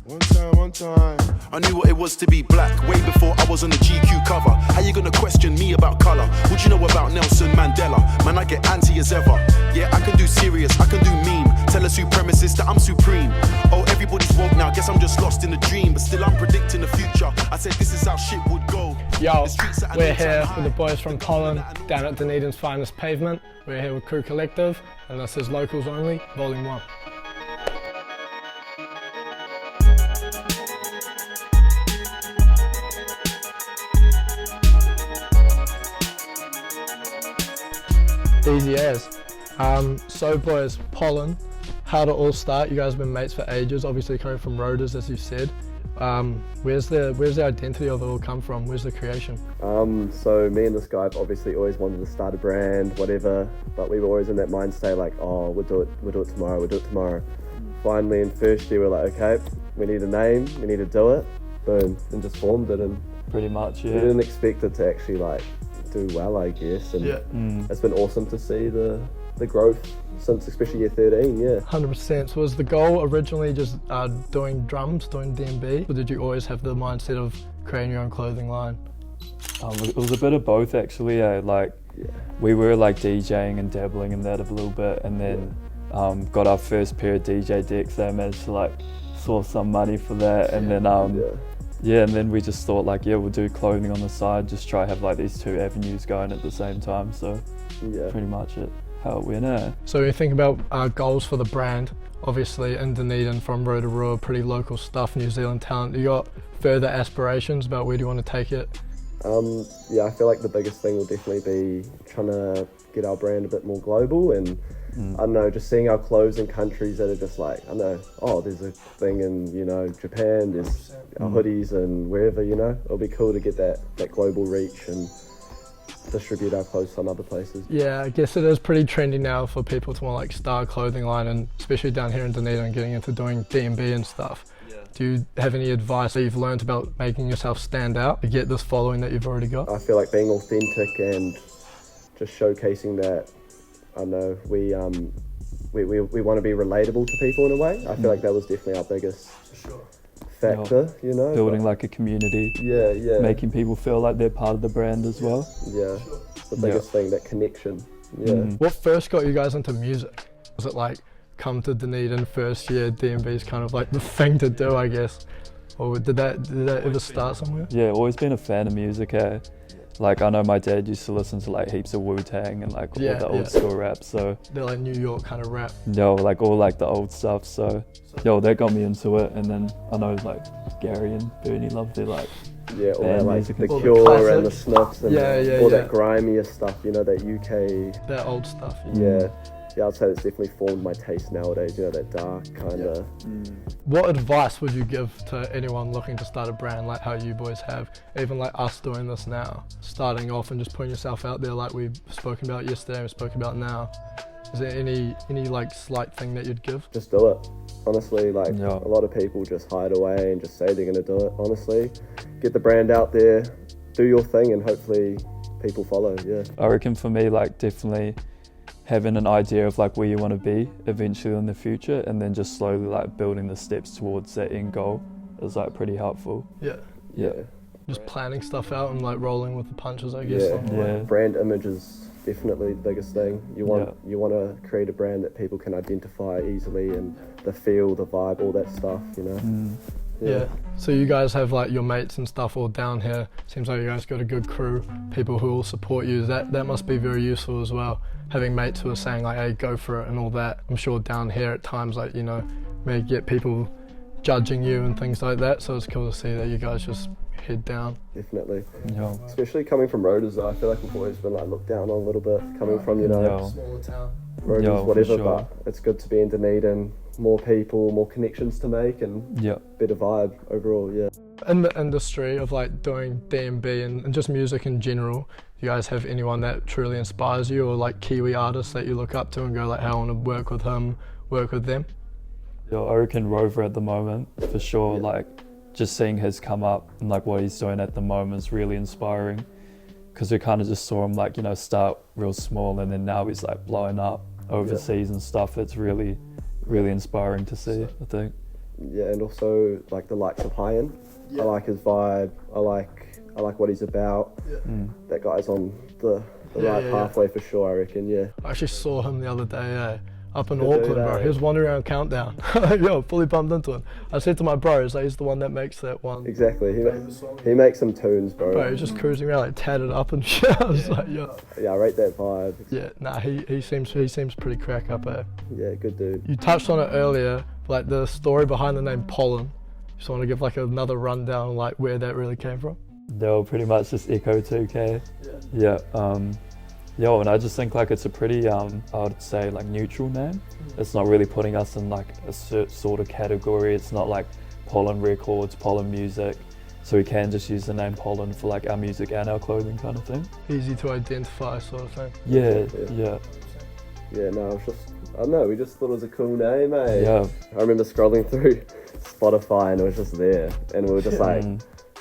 One time. I knew what it was to be black way before I was on the GQ cover. How you gonna question me about colour? What you know about Nelson Mandela? Man, I get anti as ever. Yeah, I can do serious, I can do meme. Tell a supremacist that I'm supreme. Oh, everybody's woke now, guess I'm just lost in a dream. But still I'm predicting the future. I said this is how shit would go. Yo, we're here with the boys from Pollen, down at Dunedin's finest Pavement. We're here with Crew Collective, and this is Locals Only, Volume 1. Easy as. So boys, Pollen, how to all start? You guys have been mates for ages, obviously coming from Roaders, as you said. Where's the identity of it all come from? Where's the creation? So me and this guy have obviously always wanted to start a brand, whatever, but we were always in that mind state like, oh, we'll do it tomorrow. Finally in first year we're like, okay, we need a name, we need to do it, boom, and just formed it. And pretty much, yeah. We didn't expect it to actually like do well, I guess, and it's been awesome to see the growth since especially year 13, yeah. 100%. So was the goal originally just doing drums, doing Dnb, or did you always have the mindset of creating your own clothing line? It was a bit of both actually. We were like DJing and dabbling in that a little bit, and then got our first pair of DJ decks. They managed to like source some money for that, and then and then we just thought like, yeah, we'll do clothing on the side, just try have like these two avenues going at the same time. So pretty much how it went. So when you think about goals for the brand, obviously in Dunedin from Rotorua, pretty local stuff, New Zealand talent, you got further aspirations about where do you want to take it? I feel like the biggest thing will definitely be trying to get our brand a bit more global, and I don't know, just seeing our clothes in countries that are just like, I don't know, oh, there's a thing in, Japan, there's our hoodies and wherever, it'll be cool to get that global reach and distribute our clothes some other places. Yeah, I guess it is pretty trendy now for people to want like start a clothing line, and especially down here in Dunedin, getting into doing Dnb and stuff. Do you have any advice that you've learned about making yourself stand out to get this following that you've already got? I feel like being authentic and just showcasing that, I don't know, we want to be relatable to people in a way. I feel like that was definitely our biggest factor, Building like a community. Yeah. Making people feel like they're part of the brand as well. Yeah, the biggest thing, that connection. Yeah. What first got you guys into music? Was it like come to Dunedin first year, Dnb is kind of like the thing to do, I guess? Or did that ever start somewhere? Yeah, always been a fan of music. Like I know my dad used to listen to like heaps of Wu-Tang and like all the old school rap, so they're like New York kind of rap. Like all like the old stuff, so that got me into it. And then I know like Gary and Bernie loved their like all that like music, the Cure and the Snuffs and all that grimier stuff, that UK, that old stuff. Yeah, I'd say it's definitely formed my taste nowadays, that dark kind of. What advice would you give to anyone looking to start a brand like how you boys have, even like us doing this now, starting off and just putting yourself out there like we've spoken about yesterday and we spoke about now? Is there any like slight thing that you'd give? Just do it. Honestly, like a lot of people just hide away and just say they're going to do it. Honestly, get the brand out there, do your thing, and hopefully people follow, I reckon for me, like definitely having an idea of like where you want to be eventually in the future, and then just slowly like building the steps towards that end goal is like pretty helpful. Yeah. Just planning stuff out and like rolling with the punches, I guess. Brand image is definitely the biggest thing. You want to create a brand that people can identify easily, and the feel, the vibe, all that stuff, Yeah. So you guys have like your mates and stuff all down here. Seems like you guys got a good crew, people who will support you. That must be very useful as well. Having mates who are saying like, hey, go for it and all that. I'm sure down here at times like, may get people judging you and things like that. So it's cool to see that you guys just head down. Definitely. Especially coming from Roaders, I feel like we've always been like looked down on a little bit, coming from, smaller town. Roaders, whatever, but it's good to be in Dunedin. More people, more connections to make, and better vibe overall, In the industry of like doing Dnb and just music in general, do you guys have anyone that truly inspires you, or like Kiwi artists that you look up to and go like, hey, I want to work with him, work with them? I reckon Rover at the moment, for sure. Like just seeing his come up and like what he's doing at the moment is really inspiring, because we kind of just saw him like, start real small, and then now he's like blowing up overseas and stuff. It's really inspiring to see, I think. Yeah, and also like the likes of Hyen. I like his vibe. I like what he's about. That guy's on the right pathway for sure, I reckon. Yeah. I actually saw him the other day, up in Good Auckland, dude, bro. eh? He was wandering around Countdown. Yo, fully bumped into him. I said to my bros, like, he's the one that makes that one. Exactly. He makes some tunes, bro. Bro, he was just cruising around like tatted up and shit. I was like, yo. Yeah, I rate that vibe. Yeah, nah, he seems pretty crack up, eh? Yeah, good dude. You touched on it earlier, like the story behind the name Pollen. Just want to give like another rundown, like where that really came from. They were pretty much just Echo 2K. Yeah. And I just think like it's a pretty, I would say like neutral name. It's not really putting us in like a sort of category. It's not like Pollen Records, Pollen Music. So we can just use the name Pollen for like our music and our clothing kind of thing. Easy to identify sort of thing. Yeah. Yeah, no, I don't know, we just thought it was a cool name, eh? Yeah. I remember scrolling through Spotify and it was just there. And we were just like,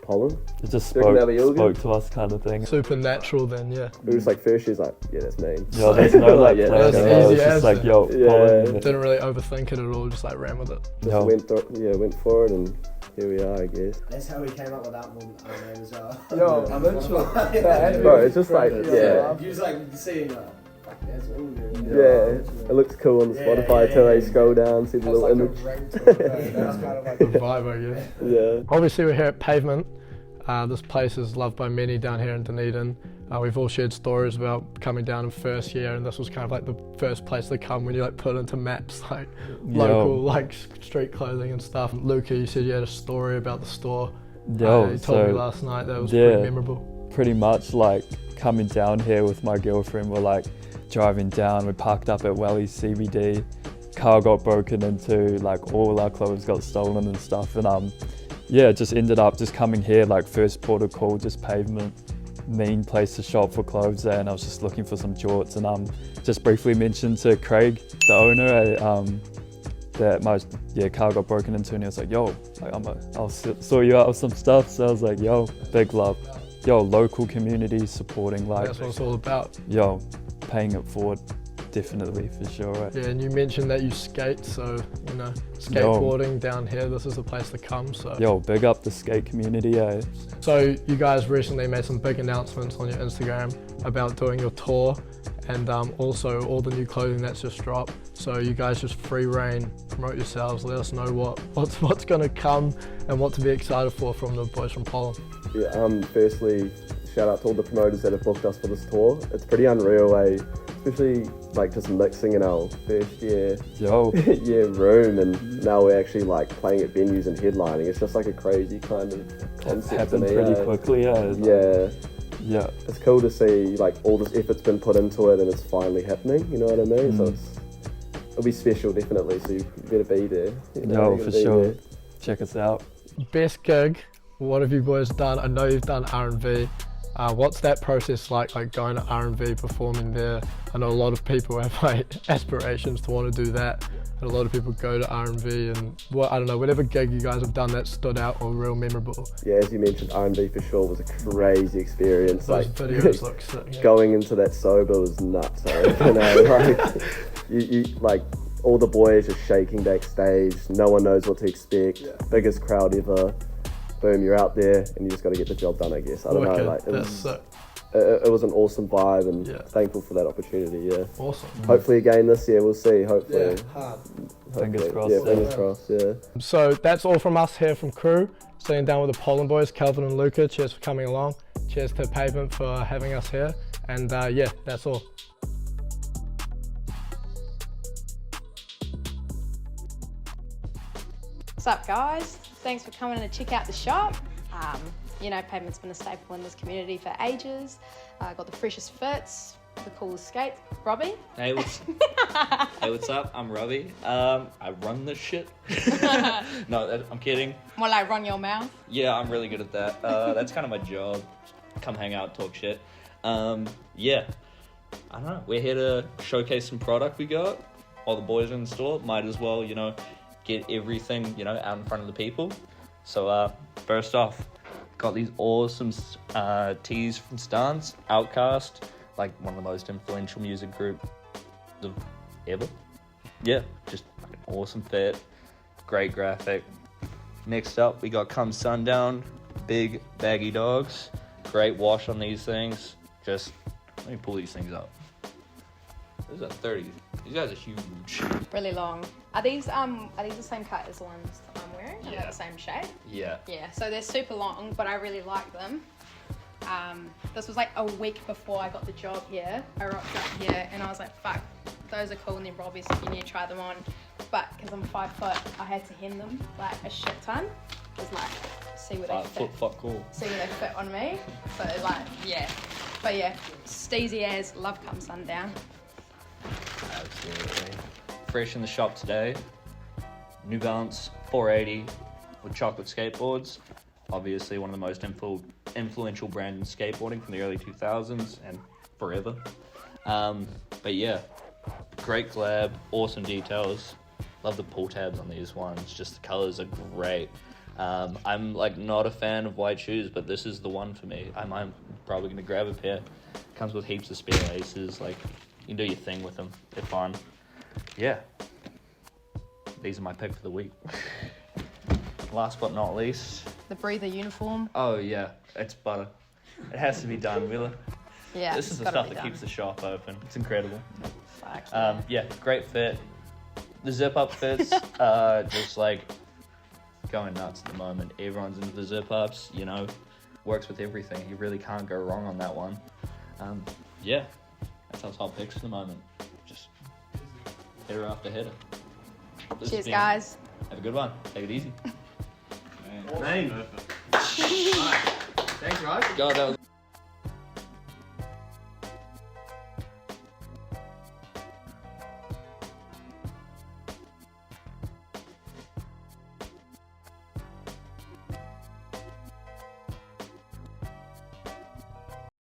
Pollen? It just Do you reckon that'd be all spoke good? to us kind of thing. Supernatural then, yeah. We were just like, first year's like, yeah, that's me. Yeah, there's no like Yeah, plan. that's It was easy just as like, then. yo, Yeah. Pollen. Didn't really overthink it at all, just like ran with it. Just went for it and here we are, I guess. That's how we came up with that name as well. Yo, literally. Bro, it's just like, yeah. You just like seeing that's all good. Yeah, it looks cool on the Spotify too. I scroll down, see the little image. That's kind of like the vibe, I guess. Yeah. Obviously we're here at Pavement. This place is loved by many down here in Dunedin. We've all shared stories about coming down in first year, and this was kind of like the first place to come when you like put into maps like local like street clothing and stuff. Luka, you said you had a story about the store. You told me last night that was pretty memorable. Pretty much like coming down here with my girlfriend, we're like driving down, we parked up at Welly's CBD, car got broken into, like all our clothes got stolen and stuff, and just ended up just coming here, like first port of call, just Pavement, mean place to shop for clothes there, and I was just looking for some jorts, and just briefly mentioned to Craig, the owner, that my car got broken into, and he was like, yo, like, I'll sort you out with some stuff. So I was like, yo, big love. Yo, local community supporting, like, That's what it's all about. Yo, paying it forward, definitely, for sure. Right? Yeah, and you mentioned that you skate, so, you know, skateboarding down here, this is the place to come, so. Yo, big up the skate community, eh? So you guys recently made some big announcements on your Instagram about doing your tour, and also all the new clothing that's just dropped. So you guys just free reign, promote yourselves, let us know what's gonna come and what to be excited for from the boys from Pollen. Yeah, firstly, shout out to all the promoters that have booked us for this tour. It's pretty unreal, eh? Especially like just mixing in our first year room, and now we're actually like playing at venues and headlining. It's just like a crazy kind of concept to Happened me. pretty quickly, eh? Yeah. It's cool to see like all this effort's been put into it and it's finally happening, you know what I mean? So it'll be special definitely, so you better be there. You know, for sure. There. Check us out. Best gig, what have you boys done? I know you've done R&B. What's that process like going to R&B, performing there? I know a lot of people have like aspirations to want to do that, and a lot of people go to R&B, and I don't know, whatever gig you guys have done that stood out or real memorable. Yeah, as you mentioned, R&B for sure was a crazy experience. Those videos look sick. Yeah. Going into that sober was nuts, you know, like you like all the boys just shaking backstage, no one knows what to expect, biggest crowd ever. Boom, you're out there and you just got to get the job done, I guess. I don't know, like it was an awesome vibe, and thankful for that opportunity. Yeah. Awesome. Hopefully again this year, we'll see. Hopefully. Fingers crossed. Yeah, fingers crossed. Yeah. So that's all from us here from Crew. Sitting down with the Pollen boys, Kelvin and Luka. Cheers for coming along. Cheers to Pavement for having us here. And that's all. What's up, guys? Thanks for coming to check out the shop. You know, Pavement's been a staple in this community for ages. Got the freshest fits, the coolest skates. Robbie? Hey, what's up? I'm Robbie. I run this shit. No, I'm kidding. More like run your mouth. Yeah, I'm really good at that. That's kind of my job. Come hang out, talk shit. Yeah, I don't know. We're here to showcase some product we got. All the boys in the store might as well, you know, get everything, you know, out in front of the people. So first off, got these awesome tees from Stance, Outcast, like one of the most influential music groups of ever. Yeah, just like an awesome fit. great graphic. Next up, we got Come Sundown, big baggy dogs. Great wash on these things. Just, let me pull these things up. These are 30. These guys are huge. Really long. Are these the same cut as the ones that I'm wearing? Are they the same shape? Yeah. Yeah, so they're super long, but I really like them. This was like a week before I got the job here. I rocked up here and I was like, fuck, those are cool. And then Robbie said, you need to try them on. But because I'm 5 foot, I had to hem them like a shit ton. Just like, see where they 5 fit. foot, fuck cool. See where they fit on me. So like, yeah. But yeah, steezy as, love Come Sundown. Absolutely. Fresh in the shop today. New Balance 480 with chocolate skateboards. Obviously one of the most influential brands in skateboarding from the early 2000s and forever. But yeah, great collab, awesome details. Love the pull tabs on these ones. Just the colors are great. I'm like not a fan of white shoes, but this is the one for me. I'm probably gonna grab a pair. Comes with heaps of spare laces. Like you can do your thing with them. They're fun. Yeah. These are my pick for the week. Last but not least. The Breather uniform. Oh yeah, it's butter. It has to be done, Wheeler. Yeah, This is the stuff that keeps the shop open. It's incredible. Fuck Yeah, great fit. The zip up fits just like going nuts at the moment. Everyone's into the zip ups, you know, works with everything. You really can't go wrong on that one. Yeah, that's our top picks for the moment. Just hitter after hitter. This Cheers, has been- guys. Have a good one. Take it easy. Name. God, that was